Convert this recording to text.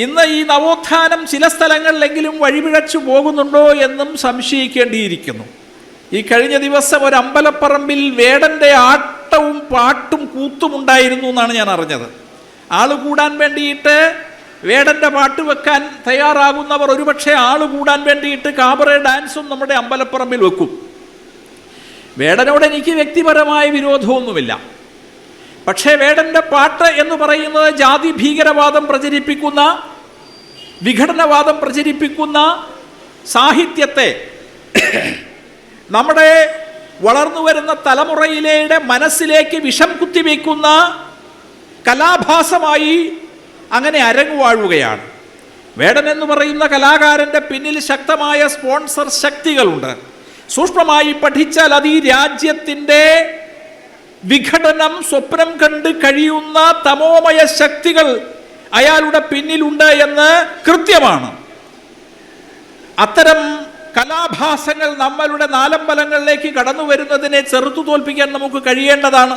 ഇന്ന് ഈ നവോത്ഥാനം ചില സ്ഥലങ്ങളിലെങ്കിലും വഴിപിഴച്ചു പോകുന്നുണ്ടോ എന്നും സംശയിക്കേണ്ടിയിരിക്കുന്നു. ഈ കഴിഞ്ഞ ദിവസം ഒരു അമ്പലപ്പറമ്പിൽ വേടൻ്റെ ആട്ടവും പാട്ടും കൂത്തും ഉണ്ടായിരുന്നു എന്നാണ് ഞാൻ അറിഞ്ഞത്. ആള് കൂടാൻ വേണ്ടിയിട്ട് വേടൻ്റെ പാട്ട് വെക്കാൻ തയ്യാറാകുന്നവർ ഒരുപക്ഷെ ആള് കൂടാൻ വേണ്ടിയിട്ട് കാബറേ ഡാൻസും നമ്മുടെ അമ്പലപ്പറമ്പിൽ വെക്കും. വേടനോട് എനിക്ക് വ്യക്തിപരമായ വിരോധമൊന്നുമില്ല. പക്ഷേ വേടൻ്റെ പാട്ട് എന്ന് പറയുന്നത് ജാതി ഭീകരവാദം പ്രചരിപ്പിക്കുന്ന, വിഘടനവാദം പ്രചരിപ്പിക്കുന്ന സാഹിത്യത്തെ നമ്മുടെ വളർന്നു വരുന്ന തലമുറയിലെ മനസ്സിലേക്ക് വിഷം കുത്തിവെക്കുന്ന കലാഭാസമായി അങ്ങനെ അരങ്ങുവാഴുകയാണ്. വേടൻ എന്ന് പറയുന്ന കലാകാരൻ്റെ പിന്നിൽ ശക്തമായ സ്പോൺസർ ശക്തികളുണ്ട്. സൂക്ഷ്മമായി പഠിച്ചാൽ അത് ഈ രാജ്യത്തിൻ്റെ വിഘടനം സ്വപ്നം കണ്ട് കഴിയുന്ന തമോമയ ശക്തികൾ അയാളുടെ പിന്നിലുണ്ട് എന്ന് കൃത്യമാണ്. അത്തരം കലാഭാസങ്ങൾ നമ്മളുടെ നാലമ്പലങ്ങളിലേക്ക് കടന്നു വരുന്നതിനെ ചെറുത്തു തോൽപ്പിക്കാൻ നമുക്ക് കഴിയേണ്ടതാണ്.